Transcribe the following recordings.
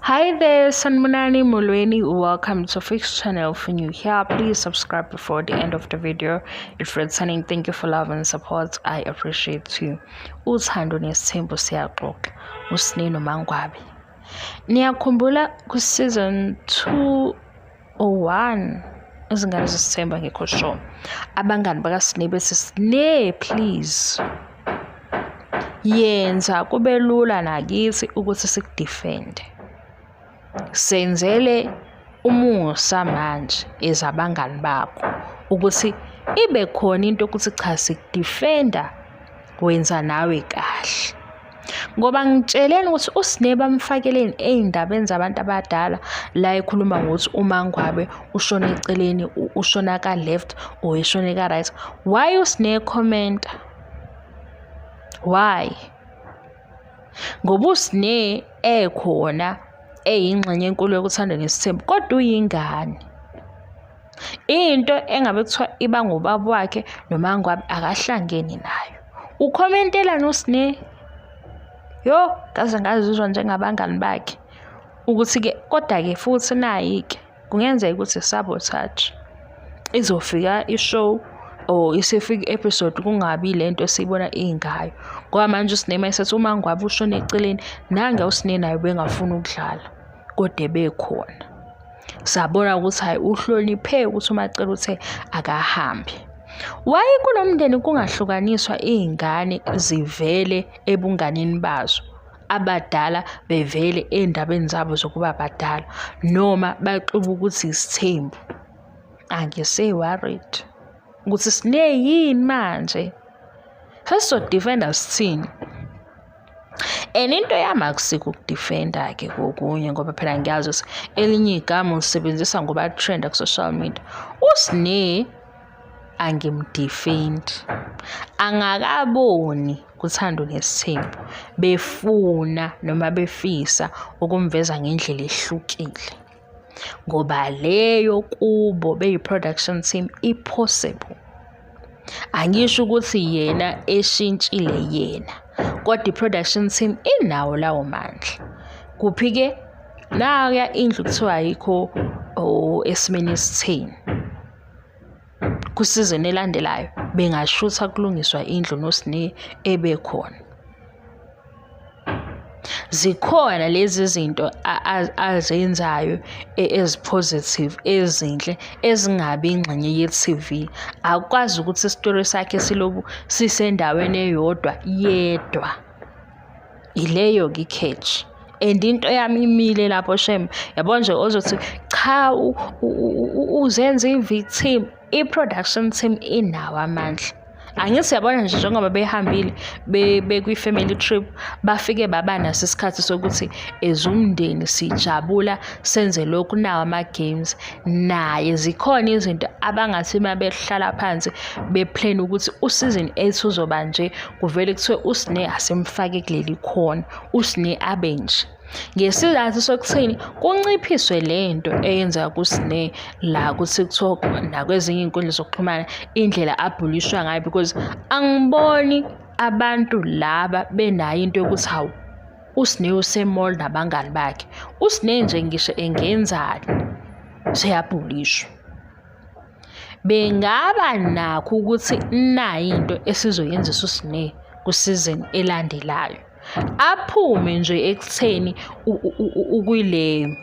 Hi there, Sanmunani Mulweni. Welcome to Fix channel. If you're new here, please subscribe before the end of the video. If you're returning, thank you for love and support. I appreciate you. Uthando nesithembu siyaxoxa. Usinino Mangwabi. Niyakhumbula ku season 201 izingane zesithemba ngekho show. Abangani bakaSine bethi Sine please. Yenza kube lula nakithi ukuthi sikudefend. Senzele umusa manje ezabangani bakho ukuthi ibe khona into ukuthi cha sikudefenda wenza nawe kahle. Ngoba ngitsheleni ukuthi uSine bamfakeleni ezindabeni zabantu abadala la ekhuluma ngokuthi uMangwabe ushona eceleni ushona ka left or eshona ka right. Why uSine comment? Why? Ngoba uSine ekhona eyingxenye enkulu yokuthanda nesithembu kodwa uyingane. Into engabe kuthiwa iba ngobaba wakhe noMangwabe akahlangeni nayo. Ukhomentela noSine. Yo, kaze ngazizwa njengabangani bakhe ukuthi ke kodwa ke futhi nayi ke kungenzeka ukuthi sabotage. Izofika ishow or isifika episode kungabi lento siyibona ingayo. Ngoba manje uSine mayesethi uMangwabe ushona eceleni nange uSine nayo bengafuna ukudlala kodwa bekhona. Sabona ukuthi hayi uhloniphe ukuthi umacela uthe akahambe. Why kunomndeni kungahlukaniswa izingane zivele ebunganeni bazo abadala bevele endabeni zabo zokuba badala noma baxuba ukuthi isithembu? Angise worried ukuthi Sine yini manje so defender sithini. And into yami akusiko ukudefenda ke kokunye ngoba phela ngiyazi ukuthi elinye igama ulisebenzisa ngoba trend ku social media. uSine angimdefend. Angakaboni kuthando nesithembu befuna noma befisa ukumveza ngendlela ehlukile. Ngoba leyo kubo beyi-production team impossible. Angisho ukuthi yena eshintshile yena kodwa i-production team inawo lawo mandla. Kuphi ke naya indlu kuthiwa ayikho esimeni esitheni. Kusizini elandelayo bengashutha kulungiswa indlu noSine ebekhona. Zikhona lezi zinto azenzayo ezipositive ezinhle ezingabi ingxenye ye-TV. Akwazi ukuthi isitori sakhe silobu sisendaweni eyodwa yedwa. Ileyo ke catch. And into yami imile lapho shem yabo nje ozothi cha uzenza i-victim. I-production team inawo amandla. Angithi yabona nje njengoba behambile bekwi-family trip bafike baba naso isikhathi sokuthi ezumndeni sijabula senze lokhu nawo ama-games naye. Zikhona izinto abangathi mabehlala phansi beplan ukuthi usizini 8 uzoba nje kuvele kuthiwe uSine asemfake kuleli khona uSine abe nje. Ngesizathu sokuthini kunciphiswe lento eyenza kuSine la ku TikTok nakwezinye inkundla zokuxhumana indlela abhulishwa ngayo because angiboni abantu laba benayo into yokuthi hawu uSine usemall nabangani bakhe. uSine nje ngisho engenzani seyabhulishwa. Bengaba nakho ukuthi nayi into esizoyenzisa uSine ku season elandelayo. Aphume nje ekutheni ukule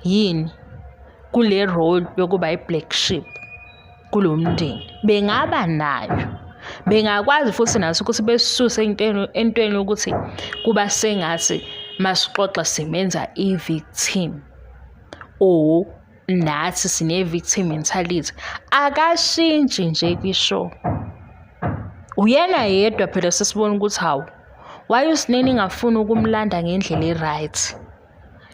yini kule role yokuba i-black sheep kulomndeni. Bengaba nayo. Bengakwazi futhi naso ukuthi besuse entweni ukuthi kuba sengathi masixoxa simenza i-victim or nathi sine victim mentality. Akashintshi nje kwishow. Uyena yedwa phela sesibona ukuthi hawu why uSine ngafuna ukumlanda ngendlela e-right.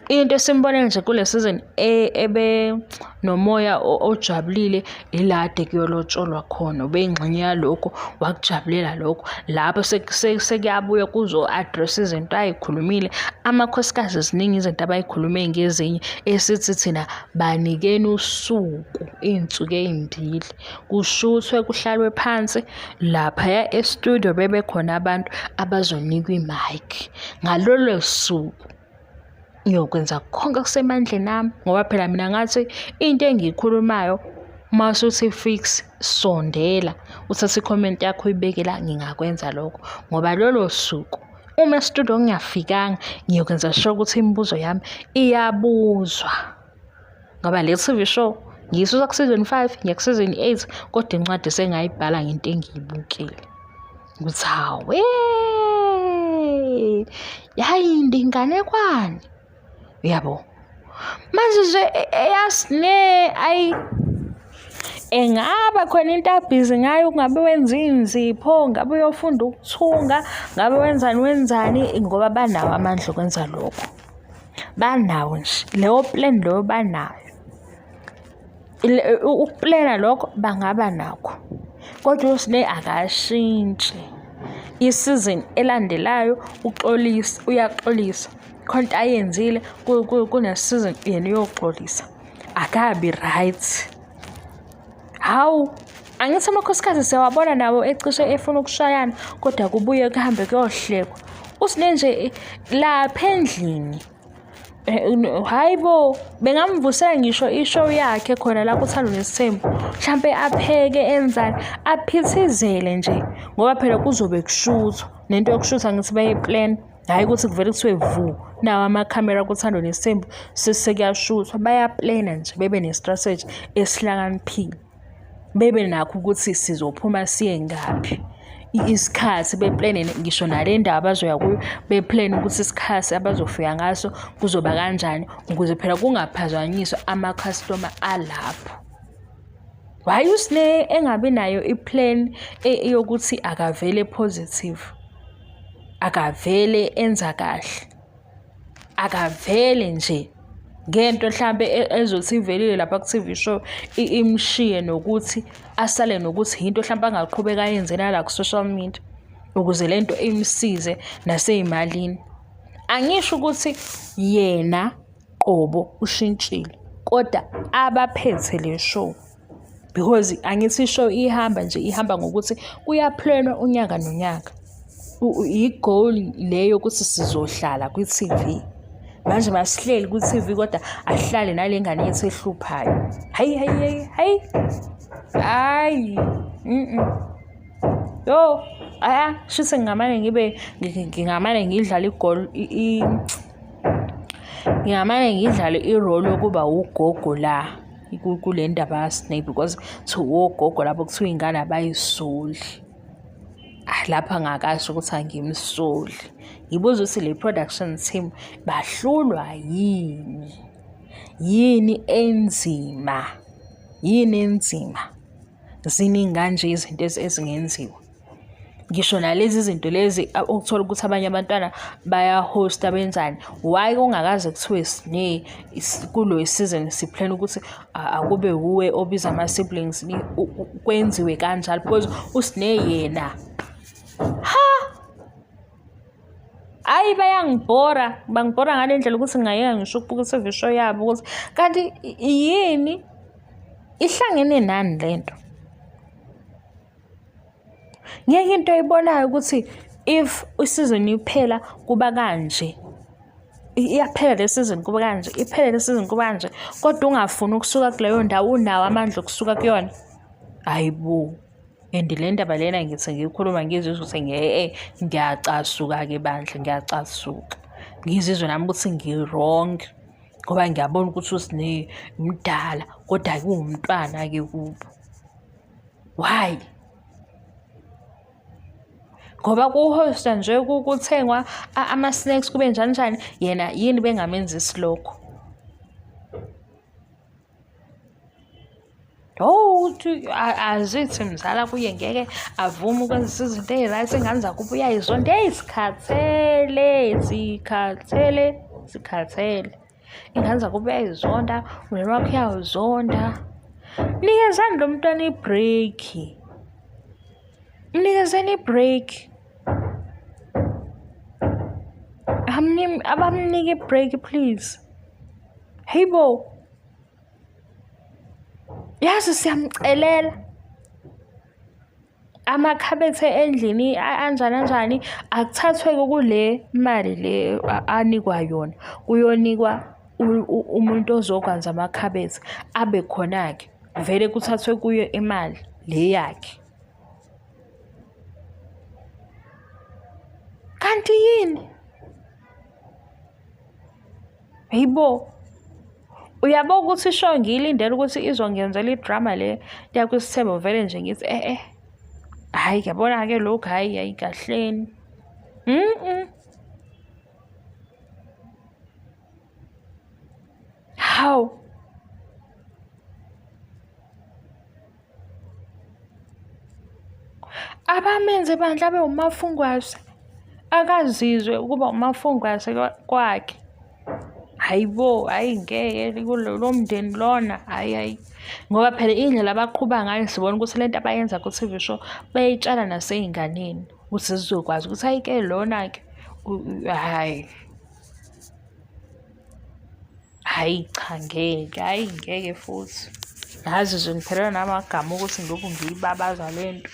Into esimbone nje kule season ebe nomoya ojabulile ilade kuyolotsholwa khona ubengxenye yalokho wakujabulela lokho lapho sekuyabuya kuzo address izinto ayikhulumile amakhosikazi ziningi izinto abayikhulume ngezinye esithi thina banikeni usuku izinsuku ezimbili kushuthwe kuhlalwe phansi lapha ya e-studio bebe khona abantu abazonikwa i-mic ngalolo suku ngiyokwenza konke okusemandleni ami ngoba phela mina ngathi into engiyikhulumayo mase uthi fix sondela uthathe i-comment yakho uyibeke la, ngingakwenza lokho ngoba lolo suku uma e-studio ngingafikanga ngiyokwenza sure ukuthi imibuzo yami iyabuzwa ngoba le TV show ngiyisusa ku-season 5 ngiya ku-season 8 kodwa incwadi sengayibhala ngento engiyibukile ukuthi hawe yayinde inganekwane yabo manje nje eyasine engaba khona into abhizi ngayo kungabe wenza inzipho ngabe uyofunda ukuthunga ngabe wenzani ngoba banawo amandla okwenza lokho banawo nje leyo plan leyo banayo ukuplana lokho bangaba nakho kodwa uSnake akashintshi isizini elandelayo uyaxolisa khona ayenzile kunesizini yena uyoxolisa akabi right. Hawu angithi amakhosikazi siyawabona nawo ecishe efuna ukushayana kodwa kubuye kuhambe kuyohlekwa uSnake nje lapha endlini hayibo bengamvusela ngisho ishow yakhe khona la kuThando Nesithembu mhlambe apheke enzani aphithizele nje ngoba phela kuzobe kushuthwa nento yokushutha ngithi bayiplan hayi ukuthi kuvele kuthiwe vu nawo amakhamera kuThando Nesithembu sesekuyashuthwa bayaplana nje bebe ne-strategy esihlakaniphile bebe nakho ukuthi sizophuma siye ngaphi isikhathi beplane ngisho nale ndaba abazoya kuyo beplane ukuthi isikhathi abazofika ngaso kuzoba kanjani ukuze phela kungaphazanyiswa ama-customer alapho. Why uSnake engabi nayo iplan yokuthi akavele positive akavele enza kahle akavele nje ngento mhlambe ezothi ivelile lapha ku-TV show imshiye nokuthi asale nokuthi into mhlambe angaqhubeka yenzela la ku-social media ukuze lento imsize naseyimalini. Angisho ukuthi yena qobo ushintshile kodwa abaphethe le show because angithi ishow ihamba ngokuthi kuyaplanwa unyaka nonyaka i-goal leyo ukuthi sizohlala kwi-TV manje masihleli ku-TV kodwa ahlale nale ngane yethu ehluphayo hayi yo shise ngingamane ngidlala igol ngingamane ngidlale irole yokuba ugogo la kule ndaba kaSnake because wogogo lapho kuthiwa ingane abayisoli lapha ngakasho ukuthi angimsoli ngibuza ukuthi le production team bahlulwa yini enzima ziningi kanje izinto ezingenziwa ngisho nalezi zinto lezi ukuthola ukuthi abanye abantwana bayahosta benzani why kungakaze kuthiwe Snake kulo season siplan ukuthi akube uwe obiza ama siblings kwenziwe kanjalo because uSnake yena bangibhora ngale ndlela ukuthi ngayeka ngisho ukubuka i-TV show yabo ukuthi kanti yini ihlangene nani lento ngeke into ayibonayo ukuthi if isizini iphela kuba kanje iyaphela le season kuba kanje iphela le season kuba kanje kodwa ungafuni ukusuka kuleyo ndawo unawo amandla okusuka kuyona ayibo and le ndaba lena ngithi ngikhuluma ngizizwe ukuthi ngiyacasuka-ke bandla ngiyacasuka ngizizwe nami ukuthi ngi-wrong ngoba ngiyabona ukuthi uSnake mdala kodwa kuwumntwana-ke kubo why ngoba kuhosta nje kuthengwa ama-snacks kube njani yena yini bengamenzisi lokho azithi mzala kuye ngeke avume ukwenza izinto ezi-right ingane zakuba uyayizonda zikhathele ingane zakuba uyayizonda umndeni wakho uyawuzonda mnikezani lo mntwana ibreaki mnikezeni ibreaki abamnike ibreaki please hey yazi siyamcelela amakhabethe endlini anjani akuthathwe kule mali le anikwa yona, kuyonikwa umuntu ozokwenza amakhabethe abe khona-ke vele kuthathwe kuyo imali le yakhe. Kanti yini? Yibo, uyabo ukuthi isho ngiyilindele ukuthi izongenzela idrama le yakwisithembu vele nje ngithi hhayi yabona-ke lokhu hhayi kahleni. Hawu, abamenze bandla abe umafungwase akazizwe ukuba umafungwase kwakhe. Hayibo, hhayi ngeke kulo mndeni lona, hhayi. Ngoba phela indlela abaqhuba ngayo sibona ukuthi lento abayenza ku-T_V show bayayitshala nasey'nganeni ukuthi zizokwazi ukuthi hhayi-ke lona-ke hhayi cha ngeke, hhayi ngeke futhi. Ngazi nje ngiphelelwa namagama ukuthi ngilokhu ngiyibabaza le nto.